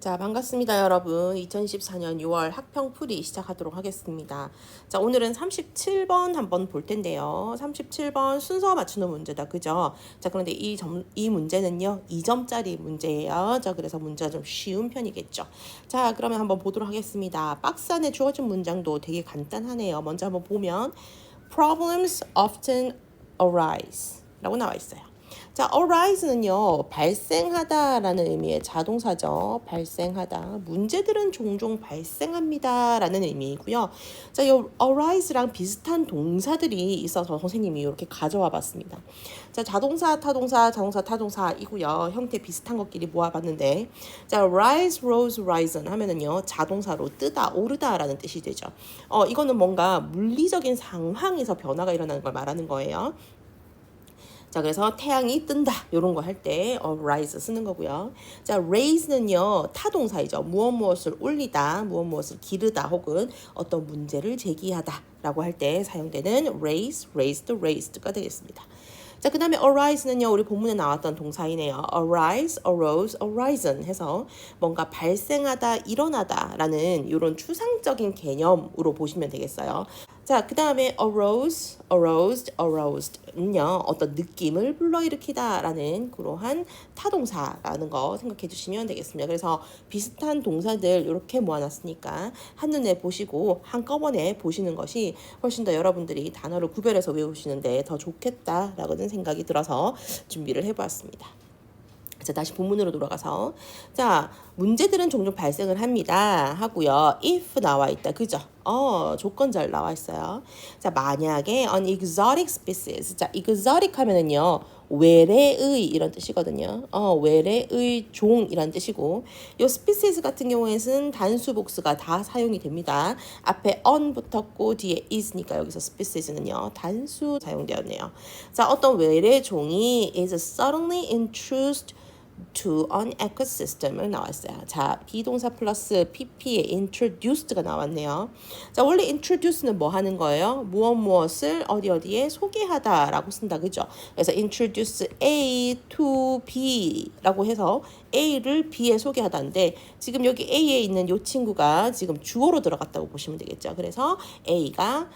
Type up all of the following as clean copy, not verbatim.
자, 반갑습니다, 여러분. 2024년 6월 학평풀이 시작하도록 하겠습니다. 자, 오늘은 37번 한번 볼 텐데요. 37번 순서 맞추는 문제다. 그죠? 자, 그런데 이 문제는요, 2점짜리 문제예요. 자, 그래서 문제가 좀 쉬운 편이겠죠. 자, 그러면 한번 보도록 하겠습니다. 박스 안에 주어진 문장도 되게 간단하네요. 먼저 한번 보면 Problems often arise 라고 나와 있어요. 자, arise는요, 발생하다라는 의미의 자동사죠. 발생하다. 문제들은 종종 발생합니다. 라는 의미이고요. 자, 이 arise랑 비슷한 동사들이 있어서 선생님이 이렇게 가져와 봤습니다. 자, 자동사, 타동사, 자동사, 타동사이고요. 형태 비슷한 것끼리 모아봤는데, 자, rise, rose, risen 하면은요, 자동사로 뜨다, 오르다 라는 뜻이 되죠. 이거는 뭔가 물리적인 상황에서 변화가 일어나는 걸 말하는 거예요. 자, 그래서 태양이 뜬다 이런 거 할 때 rise 쓰는 거고요. 자, raise는요, 타동사이죠. 무엇을 올리다, 무엇을 기르다 혹은 어떤 문제를 제기하다 라고 할 때 사용되는 raise, raised, raised가 되겠습니다. 자, 그 다음에 arise는요, 우리 본문에 나왔던 동사이네요. arise, arose, arisen 해서 뭔가 발생하다, 일어나다 라는 이런 추상적인 개념으로 보시면 되겠어요. 자, 그 다음에 arose, aroused, aroused는요, 어떤 느낌을 불러일으키다 라는 그러한 타동사라는 거 생각해 주시면 되겠습니다. 그래서 비슷한 동사들 이렇게 모아놨으니까 한눈에 보시고 한꺼번에 보시는 것이 훨씬 더 여러분들이 단어를 구별해서 외우시는데 더 좋겠다라고는 생각이 들어서 준비를 해보았습니다. 자, 다시 본문으로 돌아가서 자, 문제들은 종종 발생을 합니다 하고요. if 나와 있다. 그죠? 조건 잘 나와 있어요. 자, 만약에 an exotic species. 자, exotic 하면은요, 외래의 이런 뜻이거든요. 외래의 종이란 뜻이고, 요 species 같은 경우에는 단수 복수가 다 사용이 됩니다. 앞에 on 붙었고 뒤에 is니까 여기서 species는요, 단수 사용되었네요. 자, 어떤 외래 종이 is suddenly introduced to an ecosystem을 나왔어요. 자, 비동사 플러스 pp에 introduced가 나왔네요. 자, 원래 introduce는 뭐 하는 거예요? 무엇을 어디에 소개하다라고 쓴다. 그죠? 그래서 introduce A to B라고 해서 A를 B에 소개하다인데 지금 여기 A에 있는 이 친구가 지금 주어로 들어갔다고 보시면 되겠죠. 그래서 A가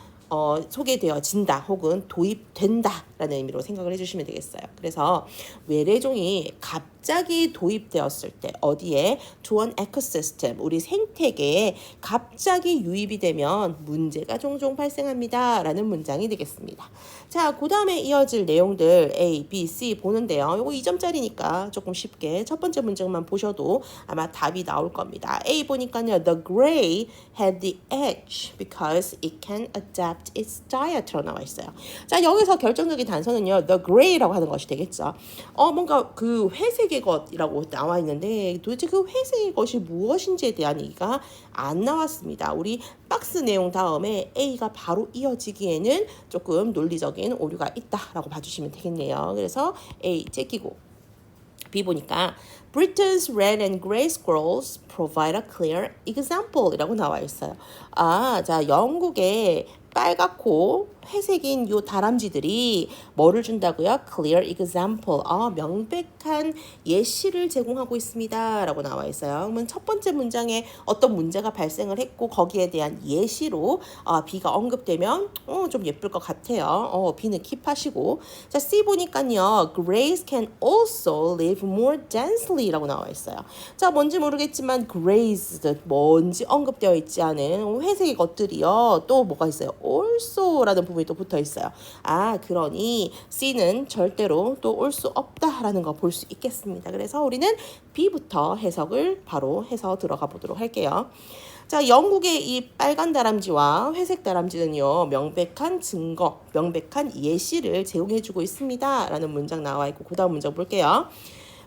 소개되어진다 혹은 도입된다라는 의미로 생각을 해주시면 되겠어요. 그래서 외래종이 갑자기 도입되었을 때 어디에 조언 에코시스템 우리 생태계에 갑자기 유입이 되면 문제가 종종 발생합니다 라는 문장이 되겠습니다. 자, 그 다음에 이어질 내용들 A, B, C 보는데요. 요거 2점짜리니까 조금 쉽게 첫 번째 문장만 보셔도 아마 답이 나올 겁니다. A 보니까요. The gray had the edge because it can adapt its diet로 나와 있어요. 자, 여기서 결정적인 단서는요. The gray라고 하는 것이 되겠죠. 뭔가 그 회색의 것이라고 나와 있는데 도대체 그 회색의 것이 무엇인지에 대한 얘기가 안 나왔습니다. 우리 박스 내용 다음에 A가 바로 이어지기에는 조금 논리적인 오류가 있다라고 봐주시면 되겠네요. 그래서 A 제끼고 B 보니까 Britain's red and gray squirrels provide a clear example 이라고 나와 있어요. 자, 영국의 빨갛고 회색인 요 다람쥐들이 뭐를 준다고요? Clear example. 명백한 예시를 제공하고 있습니다. 라고 나와 있어요. 그러면 첫 번째 문장에 어떤 문제가 발생을 했고 거기에 대한 예시로 B가 언급되면 좀 예쁠 것 같아요. B는 킵하시고. 자, C 보니까요. Grays can also live more densely 라고 나와 있어요. 자, 뭔지 모르겠지만 Grays, 뭔지 언급되어 있지 않은 회색의 것들이요. 또 뭐가 있어요? also라는 부분이 또 붙어 있어요. 그러니 C는 절대로 또 올 수 없다라는 거 볼 수 있겠습니다. 그래서 우리는 B부터 해석을 바로 해서 들어가 보도록 할게요. 자, 영국의 이 빨간 다람쥐와 회색 다람쥐는요, 명백한 증거, 명백한 예시를 제공해주고 있습니다. 라는 문장 나와 있고, 그 다음 문장 볼게요.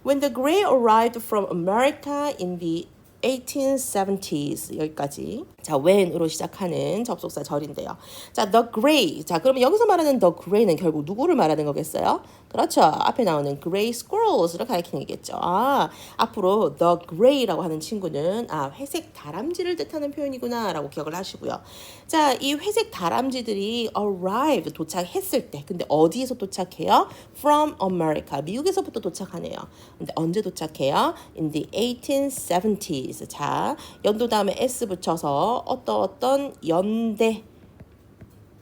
When the gray arrived from America in the 1870s 여기까지. 자, when으로 시작하는 접속사 절인데요. 자, the gray. 자, 그러면 여기서 말하는 the gray는 결국 누구를 말하는 거겠어요? 그렇죠. 앞에 나오는 gray squirrels를 가리키는 거겠죠. 아, 앞으로 the gray라고 하는 친구는 회색 다람쥐를 뜻하는 표현이구나 라고 기억을 하시고요. 자, 이 회색 다람쥐들이 arrive, 도착했을 때. 근데 어디에서 도착해요? From America. 미국에서부터 도착하네요. 근데 언제 도착해요? In the 1870s. 자, 연도 다음에 s 붙여서 어떤 연대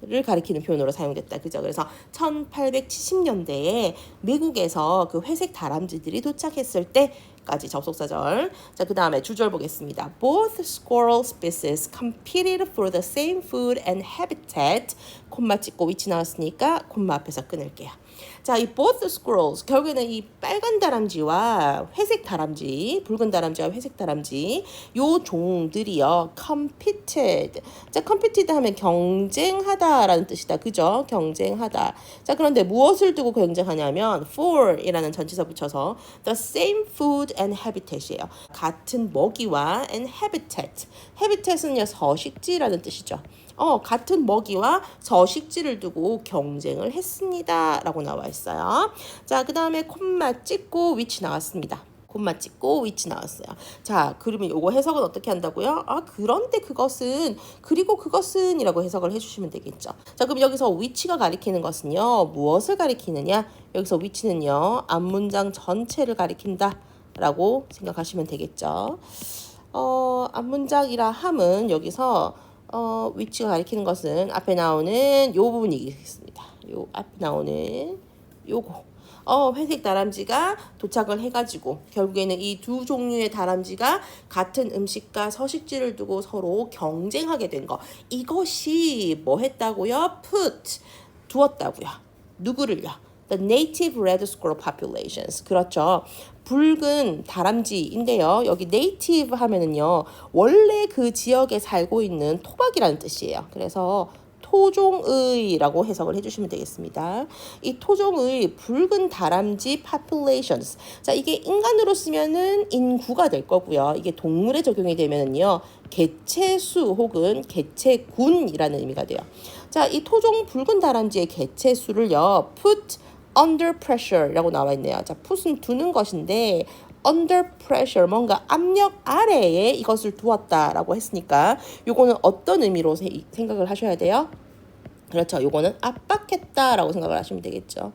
를 가리키는 표현으로 사용됐다. 그죠? 그래서 1870년대에 미국에서 그 회색 다람쥐들이 도착했을 때까지 접속사절. 자, 그 다음에 주절 보겠습니다. Both squirrel species competed for the same food and habitat. 콤마 찍고 위치 나왔으니까 콤마 앞에서 끊을게요. 자, 이 both squirrels, 결국에는 이 빨간 다람쥐와 회색 다람쥐, 붉은 다람쥐와 회색 다람쥐, 요 종들이요, competed. 자, competed 하면 경쟁하다라는 뜻이다. 그죠? 경쟁하다. 자, 그런데 무엇을 두고 경쟁하냐면 for 이라는 전치사 붙여서 the same food and habitat이에요. 같은 먹이와 and habitat. habitat은요, 서식지라는 뜻이죠. 같은 먹이와 서식지를 두고 경쟁을 했습니다. 라고 나와 있어요. 자, 그 다음에 콤마 찍고 위치 나왔습니다. 콤마 찍고 위치 나왔어요. 자, 그러면 요거 해석은 어떻게 한다고요? 그런데 그것은, 그리고 그것은 이라고 해석을 해주시면 되겠죠. 자, 그럼 여기서 위치가 가리키는 것은요, 무엇을 가리키느냐? 여기서 위치는요, 앞문장 전체를 가리킨다 라고 생각하시면 되겠죠. 앞문장이라 함은 여기서 위치가 가리키는 것은 앞에 나오는 요 부분이겠습니다. 요 앞에 나오는 요거. 회색 다람쥐가 도착을 해가지고 결국에는 이 두 종류의 다람쥐가 같은 음식과 서식지를 두고 서로 경쟁하게 된 거. 이것이 뭐 했다고요? put, 두었다고요. 누구를요? The native red squirrel populations. 그렇죠. 붉은 다람쥐인데요. 여기 native 하면은요, 원래 그 지역에 살고 있는 토박이라는 뜻이에요. 그래서 토종의라고 해석을 해주시면 되겠습니다. 이 토종의 붉은 다람쥐 populations. 자, 이게 인간으로 쓰면은 인구가 될 거고요. 이게 동물에 적용이 되면은요, 개체수 혹은 개체군이라는 의미가 돼요. 자, 이 토종 붉은 다람쥐의 개체수를요, put under pressure라고 나와 있네요. 자, put은 두는 것인데 under pressure, 뭔가 압력 아래에 이것을 두었다라고 했으니까 요거는 어떤 의미로 생각을 하셔야 돼요? 그렇죠. 요거는 압박했다라고 생각을 하시면 되겠죠.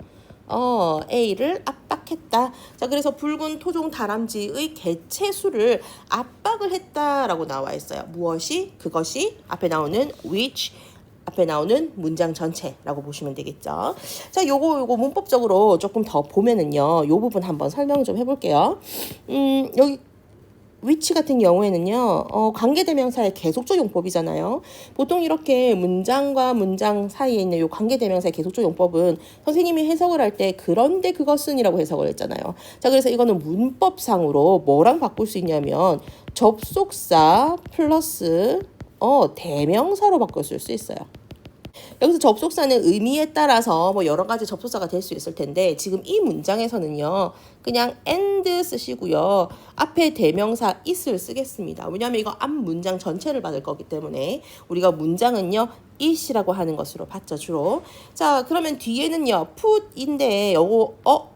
A를 압박했다. 자, 그래서 붉은 토종 다람쥐의 개체수를 압박을 했다라고 나와 있어요. 무엇이? 그것이 앞에 나오는 which, 앞에 나오는 문장 전체라고 보시면 되겠죠. 자, 요거 문법적으로 조금 더 보면은요, 요 부분 한번 설명 좀 해볼게요. 여기 which 같은 경우에는요, 관계대명사의 계속적 용법이잖아요. 보통 이렇게 문장과 문장 사이에 있는 요 관계대명사의 계속적 용법은 선생님이 해석을 할 때 그런데 그것은이라고 해석을 했잖아요. 자, 그래서 이거는 문법상으로 뭐랑 바꿀 수 있냐면 접속사 플러스 대명사로 바꿔 쓸 수 있어요. 여기서 접속사는 의미에 따라서 뭐 여러 가지 접속사가 될 수 있을 텐데 지금 이 문장에서는요, 그냥 and 쓰시고요, 앞에 대명사 it을 쓰겠습니다. 왜냐하면 이거 앞 문장 전체를 받을 거기 때문에 우리가 문장은요 it이라고 하는 것으로 받죠, 주로. 자, 그러면 뒤에는요 put인데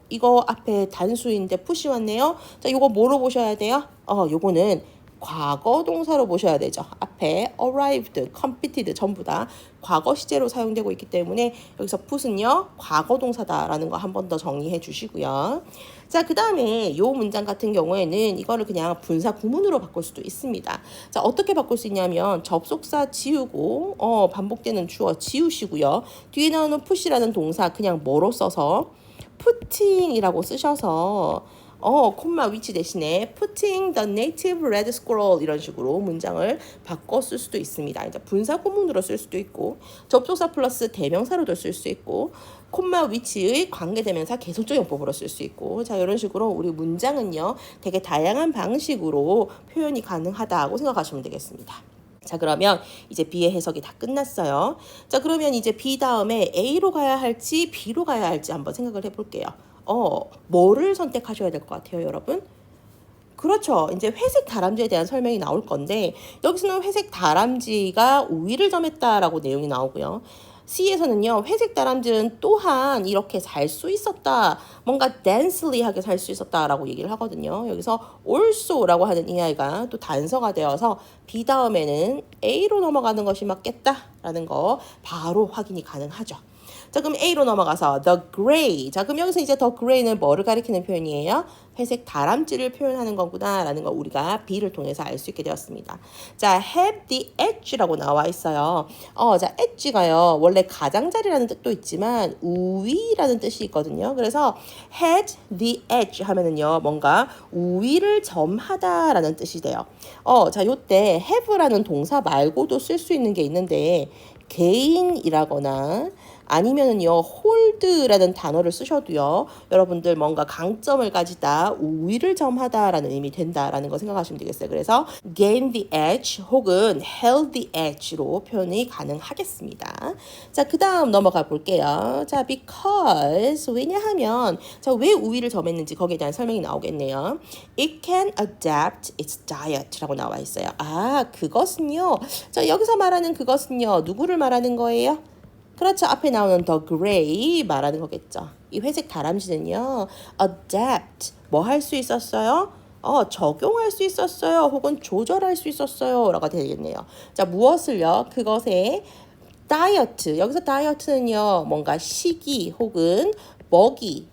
이거 앞에 단수인데 put이 왔네요. 자, 이거 뭐로 보셔야 돼요? 요거는 과거 동사로 보셔야 되죠. 앞에 arrived, competed 전부 다 과거 시제로 사용되고 있기 때문에 여기서 put은요, 과거 동사다라는 거 한 번 더 정리해 주시고요. 자, 그 다음에 요 문장 같은 경우에는 이거를 그냥 분사 구문으로 바꿀 수도 있습니다. 자, 어떻게 바꿀 수 있냐면 접속사 지우고 반복되는 주어 지우시고요. 뒤에 나오는 put이라는 동사 그냥 뭐로 써서 putting이라고 쓰셔서 콤마 위치 대신에 putting the native red squirrel 이런 식으로 문장을 바꿔 쓸 수도 있습니다. 이제 분사 구문으로 쓸 수도 있고 접속사 플러스 대명사로도 쓸 수 있고 콤마 위치의 관계대명사 계속적 용법으로 쓸 수 있고, 자, 이런 식으로 우리 문장은요 되게 다양한 방식으로 표현이 가능하다고 생각하시면 되겠습니다. 자, 그러면 이제 B의 해석이 다 끝났어요. 자, 그러면 이제 B 다음에 A로 가야 할지 B로 가야 할지 한번 생각을 해볼게요. 뭐를 선택하셔야 될 것 같아요, 여러분? 그렇죠. 이제 회색 다람쥐에 대한 설명이 나올 건데 여기서는 회색 다람쥐가 우위를 점했다라고 내용이 나오고요. C에서는요, 회색 다람쥐는 또한 이렇게 살 수 있었다. 뭔가 densely하게 살 수 있었다라고 얘기를 하거든요. 여기서 also라고 하는 이 아이가 또 단서가 되어서 B 다음에는 A로 넘어가는 것이 맞겠다라는 거 바로 확인이 가능하죠. 자, 그럼 A로 넘어가서 the gray. 자, 그럼 여기서 이제 the gray는 뭐를 가리키는 표현이에요? 회색 다람쥐를 표현하는 거구나라는 거 우리가 B를 통해서 알 수 있게 되었습니다. 자, have the edge라고 나와 있어요. 자, edge가요. 원래 가장자리라는 뜻도 있지만 우위라는 뜻이 있거든요. 그래서 had the edge 하면은요. 뭔가 우위를 점하다라는 뜻이 돼요. 자, 요때 have라는 동사 말고도 쓸 수 있는 게 있는데 개인이라거나 아니면은요 hold라는 단어를 쓰셔도요 여러분들 뭔가 강점을 가지다 우위를 점하다라는 의미 된다라는 거 생각하시면 되겠어요. 그래서 gain the edge 혹은 held the edge로 표현이 가능하겠습니다. 자, 그 다음 넘어가 볼게요. 자, because 왜냐하면 자, 왜 우위를 점했는지 거기에 대한 설명이 나오겠네요. It can adapt its diet라고 나와 있어요. 그것은요. 자, 여기서 말하는 그것은요 누구를 말하는 거예요? 그렇죠. 앞에 나오는 the gray 말하는 거겠죠. 이 회색 다람쥐는요. adapt 뭐 할 수 있었어요? 적용할 수 있었어요. 혹은 조절할 수 있었어요. 라고 되겠네요. 자, 무엇을요? 그것에 다이어트. 여기서 다이어트는요. 뭔가 식이 혹은 먹이,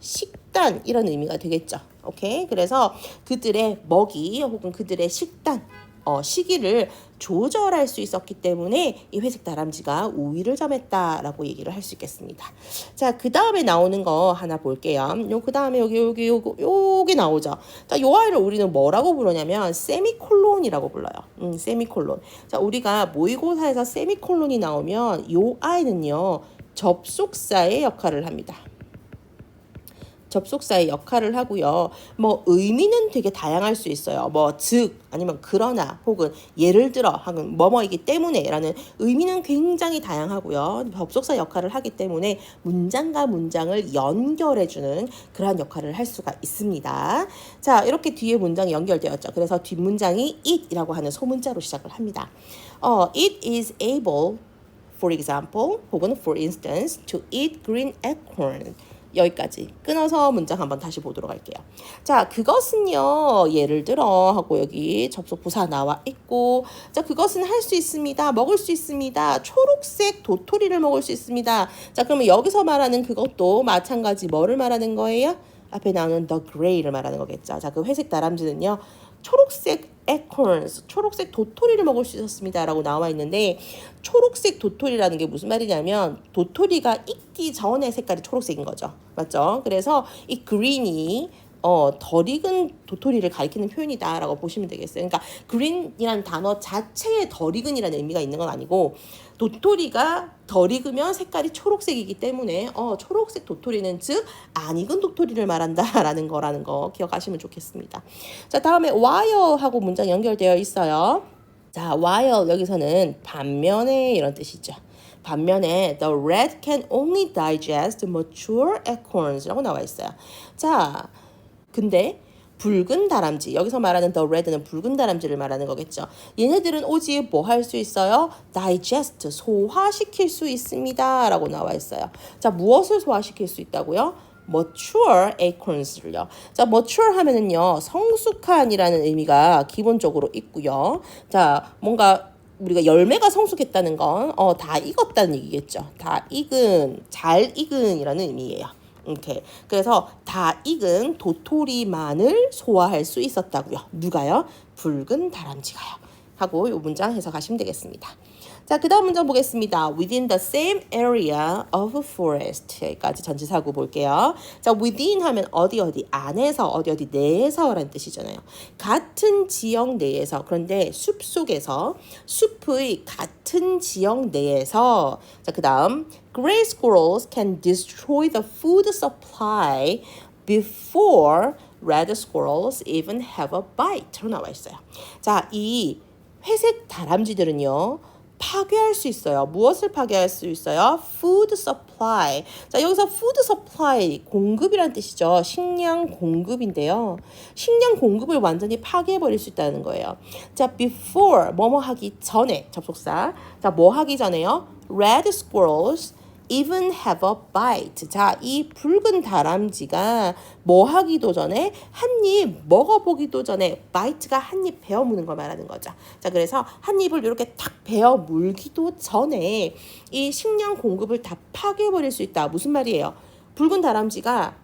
식단 이런 의미가 되겠죠. 오케이. 그래서 그들의 먹이 혹은 그들의 식단 시기를 조절할 수 있었기 때문에 이 회색 다람쥐가 우위를 점했다라고 얘기를 할 수 있겠습니다. 자, 그 다음에 나오는 거 하나 볼게요. 그 다음에 요게 나오죠. 자, 요 아이를 우리는 뭐라고 부르냐면 세미콜론이라고 불러요. 세미콜론. 자, 우리가 모의고사에서 세미콜론이 나오면 요 아이는요 접속사의 역할을 합니다. 접속사의 역할을 하고요. 뭐 의미는 되게 다양할 수 있어요. 뭐 즉 아니면 그러나 혹은 예를 들어 하는 뭐뭐이기 때문에라는 의미는 굉장히 다양하고요. 접속사 역할을 하기 때문에 문장과 문장을 연결해주는 그러한 역할을 할 수가 있습니다. 자, 이렇게 뒤에 문장이 연결되었죠. 그래서 뒷문장이 it이라고 하는 소문자로 시작을 합니다. It is able, for example, 혹은 for instance, to eat green acorn. 여기까지 끊어서 문장 한번 다시 보도록 할게요. 자, 그것은요 예를 들어 하고 여기 접속 부사 나와 있고 자, 그것은 할 수 있습니다. 먹을 수 있습니다. 초록색 도토리를 먹을 수 있습니다. 자, 그러면 여기서 말하는 그것도 마찬가지 뭐를 말하는 거예요? 앞에 나오는 the gray를 말하는 거겠죠. 자, 그 회색 다람쥐는요 초록색 acorns, 초록색 도토리를 먹을 수 있었습니다 라고 나와 있는데 초록색 도토리라는 게 무슨 말이냐면 도토리가 익기 전에 색깔이 초록색인 거죠. 맞죠? 그래서 이 green이 덜 익은 도토리를 가리키는 표현이다라고 보시면 되겠어요. 그러니까 green이라는 단어 자체에 덜 익은이라는 의미가 있는 건 아니고 도토리가 덜 익으면 색깔이 초록색이기 때문에 초록색 도토리는 즉 안 익은 도토리를 말한다라는 거라는 거 기억하시면 좋겠습니다. 자, 다음에 while 하고 문장 연결되어 있어요. 자, while 여기서는 반면에 이런 뜻이죠. 반면에 the rat can only digest mature acorns라고 나와 있어요. 자, 근데 붉은 다람쥐, 여기서 말하는 the red는 붉은 다람쥐를 말하는 거겠죠. 얘네들은 오직 뭐 할 수 있어요? digest, 소화시킬 수 있습니다 라고 나와 있어요. 자, 무엇을 소화시킬 수 있다고요? mature acorns를요. 자, mature 하면은요 성숙한이라는 의미가 기본적으로 있고요. 자, 뭔가 우리가 열매가 성숙했다는 건 다 익었다는 얘기겠죠. 다 익은, 잘 익은이라는 의미예요. 오케이. 그래서 다 익은 도토리만을 소화할 수 있었다고요. 누가요? 붉은 다람쥐가요. 하고 이 문장 해석하시면 되겠습니다. 자, 그 다음 문장 보겠습니다. Within the same area of forest. 여기까지 전치사구 볼게요. 자, within 하면 어디 안에서 어디 내에서 라는 뜻이잖아요. 같은 지역 내에서 그런데 숲 속에서 숲의 같은 지역 내에서 자, 그 다음 Gray squirrels can destroy the food supply before red squirrels even have a bite. 로 나와 있어요. 자, 이 회색 다람쥐들은요. 파괴할 수 있어요. 무엇을 파괴할 수 있어요? Food supply. 자, 여기서 food supply, 공급이란 뜻이죠. 식량 공급인데요. 식량 공급을 완전히 파괴해버릴 수 있다는 거예요. 자, before, 뭐뭐 하기 전에, 접속사. 자, 뭐 하기 전에요? Red squirrels even have a bite. 자, 이 붉은 다람쥐가 뭐 하기도 전에 한 입 먹어보기도 전에 bite가 한 입 베어 무는 걸 말하는 거죠. 자, 그래서 한 입을 이렇게 탁 베어 물기도 전에 이 식량 공급을 다 파괴해버릴 수 있다. 무슨 말이에요? 붉은 다람쥐가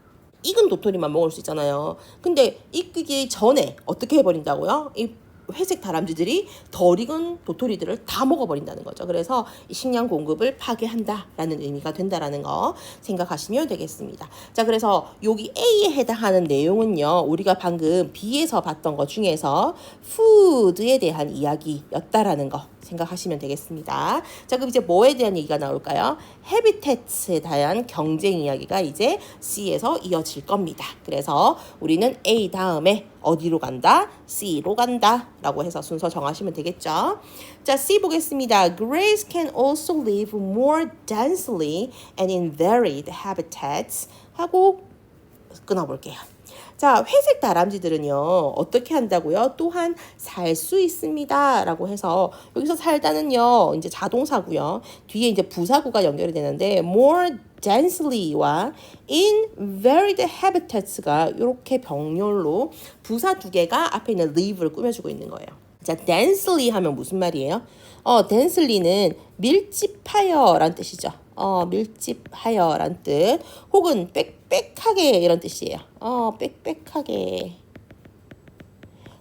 익은 도토리만 먹을 수 있잖아요. 근데 익기 전에 어떻게 해버린다고요? 이 회색 다람쥐들이 덜 익은 도토리들을 다 먹어버린다는 거죠. 그래서 이 식량 공급을 파괴한다라는 의미가 된다라는 거 생각하시면 되겠습니다. 자, 그래서 여기 A에 해당하는 내용은요, 우리가 방금 B에서 봤던 것 중에서 food에 대한 이야기였다라는 거 생각하시면 되겠습니다. 자, 그럼 이제 뭐에 대한 얘기가 나올까요? habitat에 대한 경쟁 이야기가 이제 C에서 이어질 겁니다. 그래서 우리는 A 다음에 어디로 간다? C로 간다 라고 해서 순서 정하시면 되겠죠. 자, C 보겠습니다. Grays can also live more densely and in varied habitats 하고 끊어볼게요. 자, 회색 다람쥐들은요, 어떻게 한다고요? 또한 살 수 있습니다. 라고 해서, 여기서 살다는요, 이제 자동사고요. 뒤에 이제 부사구가 연결이 되는데, more densely와 in varied habitats가 이렇게 병렬로 부사 두 개가 앞에 있는 live를 꾸며주고 있는 거예요. 자, densely 하면 무슨 말이에요? denselly는 밀집하여라는 뜻이죠. 밀집하여라는 뜻. 혹은 빽빽하게 이런 뜻이에요. 빽빽하게.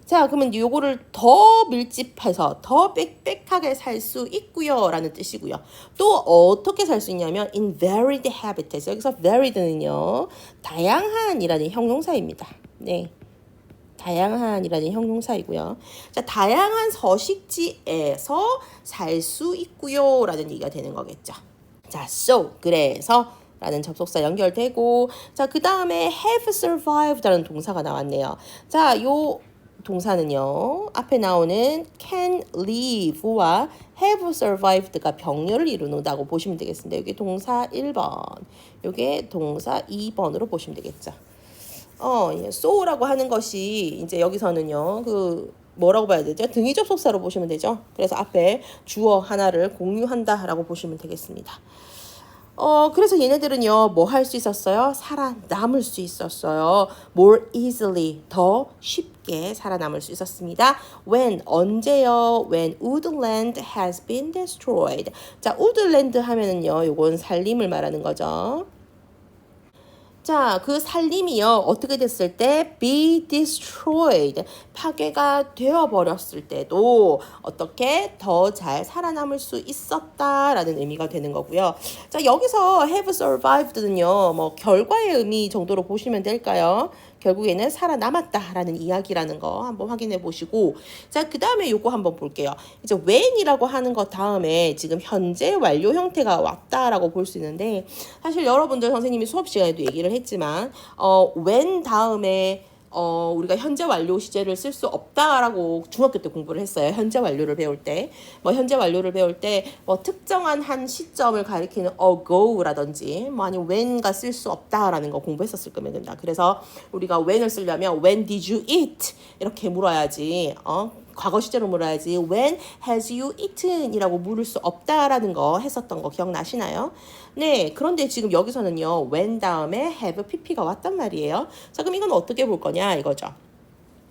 자, 그러면 요거를 더 밀집해서 더 빽빽하게 살 수 있고요 라는 뜻이고요. 또 어떻게 살 수 있냐면 in varied habitats. 여기서 varied는요, 다양한이라는 형용사입니다. 네. 다양한이라는 형용사이고요. 자, 다양한 서식지에서 살 수 있고요 라는 얘기가 되는 거겠죠. 자, so, 그래서 라는 접속사 연결되고, 자, 그 다음에 have survived 라는 동사가 나왔네요. 자, 요 동사는요, 앞에 나오는 can live와 have survived가 병렬을 이루는다고 보시면 되겠습니다. 여기 동사 1번, 요게 동사 2번으로 보시면 되겠죠. so라고 하는 것이 이제 여기서는요, 뭐라고 봐야 되죠? 등위 접속사로 보시면 되죠. 그래서 앞에 주어 하나를 공유한다라고 보시면 되겠습니다. 그래서 얘네들은요, 뭐 할 수 있었어요? 살아남을 수 있었어요. more easily, 더 쉽게 살아남을 수 있었습니다. when, 언제요? when woodland has been destroyed. 자, woodland 하면은요, 요건 살림을 말하는 거죠. 자, 그 살림이요, 어떻게 됐을 때 be destroyed, 파괴가 되어버렸을 때도 어떻게 더 잘 살아남을 수 있었다라는 의미가 되는 거고요. 자, 여기서 have survived는요, 뭐 결과의 의미 정도로 보시면 될까요? 결국에는 살아남았다라는 이야기라는 거 한번 확인해 보시고, 자, 그 다음에 요거 한번 볼게요. 이제 when이라고 하는 것 다음에 지금 현재 완료 형태가 왔다라고 볼 수 있는데, 사실 여러분들 선생님이 수업 시간에도 얘기를 했지만, when 다음에 우리가 현재 완료 시제를 쓸 수 없다라고 중학교 때 공부를 했어요. 현재 완료를 배울 때. 현재 완료를 배울 때, 특정한 한 시점을 가리키는 ago라든지, 아니면 when가 쓸 수 없다라는 거 공부했었을 거면 된다. 그래서 우리가 when을 쓰려면, when did you eat? 이렇게 물어야지, 과거 시제로 물어야지, when has you eaten? 이라고 물을 수 없다라는 거 했었던 거 기억나시나요? 네, 그런데 지금 여기서는요, when 다음에 have pp가 왔단 말이에요. 자, 그럼 이건 어떻게 볼 거냐 이거죠.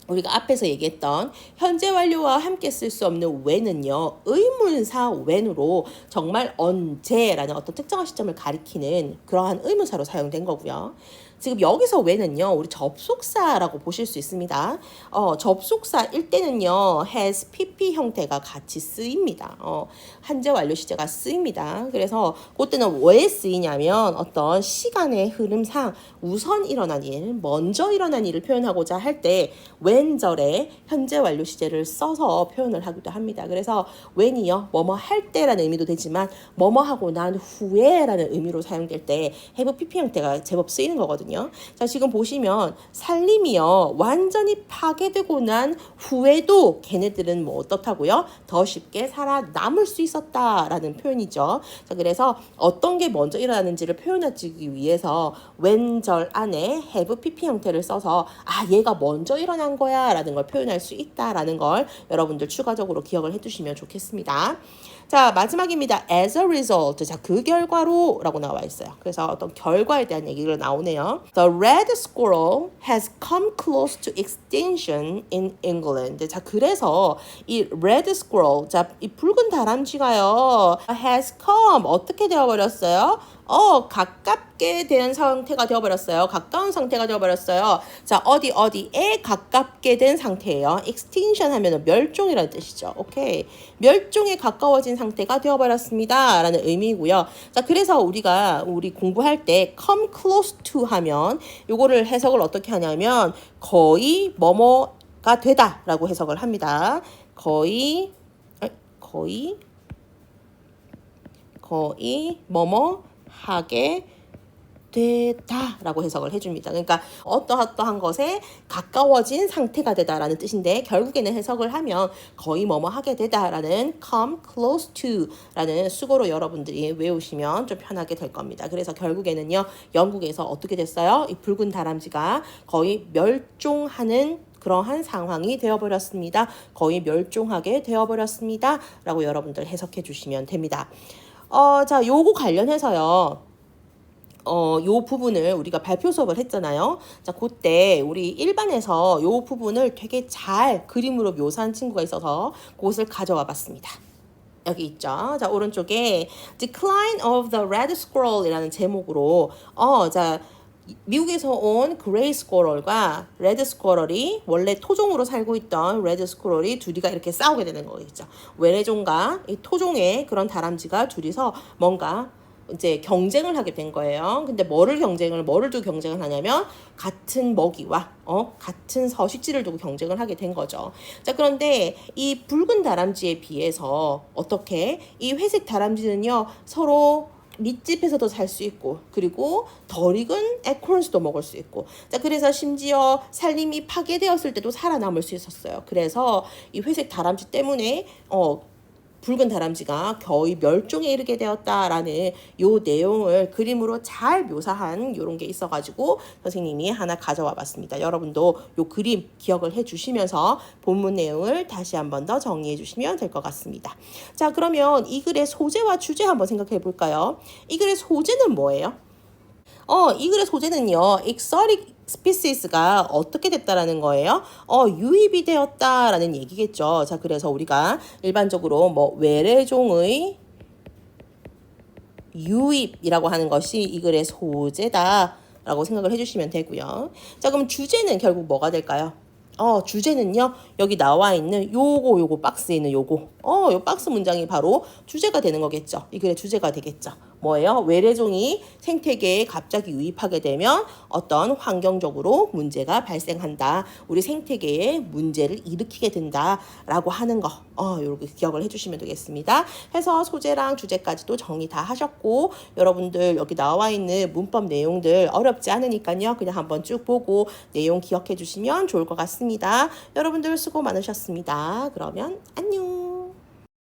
우리가 앞에서 얘기했던 현재 완료와 함께 쓸 수 없는 when은요, 의문사 when으로 정말 언제라는 어떤 특정한 시점을 가리키는 그러한 의문사로 사용된 거고요. 지금 여기서 when은요, 우리 접속사라고 보실 수 있습니다. 접속사일 때는요, has pp 형태가 같이 쓰입니다. 현재 완료 시제가 쓰입니다. 그래서 그때는 왜 쓰이냐면 어떤 시간의 흐름상 우선 일어난 일, 먼저 일어난 일을 표현하고자 할 때 when절에 현재 완료 시제를 써서 표현을 하기도 합니다. 그래서 when이요, 뭐뭐 할 때라는 의미도 되지만 뭐뭐 하고 난 후에라는 의미로 사용될 때 have pp 형태가 제법 쓰이는 거거든요. 거거든요. 자, 지금 보시면 살림이요. 완전히 파괴되고 난 후에도 걔네들은 뭐 어떻다고요? 더 쉽게 살아남을 수 있었다라는 표현이죠. 자, 그래서 어떤 게 먼저 일어나는지를 표현하기 위해서 when절 안에 have pp 형태를 써서 얘가 먼저 일어난 거야 라는 걸 표현할 수 있다라는 걸 여러분들 추가적으로 기억을 해두시면 좋겠습니다. 자, 마지막입니다. as a result. 자, 그 결과로 라고 나와 있어요. 그래서 어떤 결과에 대한 얘기가 나오네요. The red squirrel has come close to extinction in England. 자, 그래서 이 red squirrel, 자, 이 붉은 다람쥐가요, has come, 어떻게 되어버렸어요? 가깝게 된 상태가 되어버렸어요. 가까운 상태가 되어버렸어요. 자, 어디에 가깝게 된 상태예요. extinction 하면 멸종이라는 뜻이죠. 오케이. 멸종에 가까워진 상태가 되어버렸습니다. 라는 의미고요. 자, 그래서 우리 공부할 때 come close to 하면 요거를 해석을 어떻게 하냐면 거의 뭐뭐가 되다 라고 해석을 합니다. 거의 뭐뭐 하게 되다라고 해석을 해줍니다. 그러니까 어떠한 것에 가까워진 상태가 되다라는 뜻인데 결국에는 해석을 하면 거의 뭐뭐 하게 되다라는 come close to라는 수고로 여러분들이 외우시면 좀 편하게 될 겁니다. 그래서 결국에는요 영국에서 어떻게 됐어요? 이 붉은 다람쥐가 거의 멸종하는 그러한 상황이 되어버렸습니다. 거의 멸종하게 되어버렸습니다. 라고 여러분들 해석해 주시면 됩니다. 자, 요거 관련해서요. 요 부분을 우리가 발표 수업을 했잖아요. 자, 그때 우리 일반에서 요 부분을 되게 잘 그림으로 묘사한 친구가 있어서 그것을 가져와 봤습니다. 여기 있죠. 자, 오른쪽에 Decline of the Red Squirrel이라는 제목으로 자, 미국에서 온 그레이 스쿼럴과 레드 스쿼럴이 원래 토종으로 살고 있던 레드 스쿼럴이 둘이가 이렇게 싸우게 되는 거겠죠. 외래종과 이 토종의 그런 다람쥐가 둘이서 뭔가 이제 경쟁을 하게 된 거예요. 근데 뭐를 두고 경쟁을 하냐면 같은 먹이와 같은 서식지를 두고 경쟁을 하게 된 거죠. 자, 그런데 이 붉은 다람쥐에 비해서 어떻게 이 회색 다람쥐는요 서로 밑집에서도 살 수 있고 그리고 덜 익은 에코론스도 먹을 수 있고 자, 그래서 심지어 살림이 파괴되었을 때도 살아남을 수 있었어요. 그래서 이 회색 다람쥐 때문에 붉은 다람쥐가 거의 멸종에 이르게 되었다라는 요 내용을 그림으로 잘 묘사한 요런 게 있어가지고 선생님이 하나 가져와 봤습니다. 여러분도 요 그림 기억을 해주시면서 본문 내용을 다시 한 번 더 정리해 주시면 될 것 같습니다. 자, 그러면 이 글의 소재와 주제 한번 생각해 볼까요? 이 글의 소재는 뭐예요? 이 글의 소재는요, exotic species가 어떻게 됐다라는 거예요? 유입이 되었다라는 얘기겠죠. 자, 그래서 우리가 일반적으로 뭐 외래종의 유입이라고 하는 것이 이 글의 소재다라고 생각을 해주시면 되고요. 자, 그럼 주제는 결국 뭐가 될까요? 주제는요, 여기 나와 있는 요거 박스에 있는 요거. 요 박스 문장이 바로 주제가 되는 거겠죠. 이 글의 주제가 되겠죠. 뭐예요? 외래종이 생태계에 갑자기 유입하게 되면 어떤 환경적으로 문제가 발생한다. 우리 생태계에 문제를 일으키게 된다라고 하는 거. 이렇게 기억을 해주시면 되겠습니다. 해서 소재랑 주제까지도 정리 다 하셨고 여러분들 여기 나와 있는 문법 내용들 어렵지 않으니까요. 그냥 한번 쭉 보고 내용 기억해 주시면 좋을 것 같습니다. 여러분들 수고 많으셨습니다. 그러면 안녕.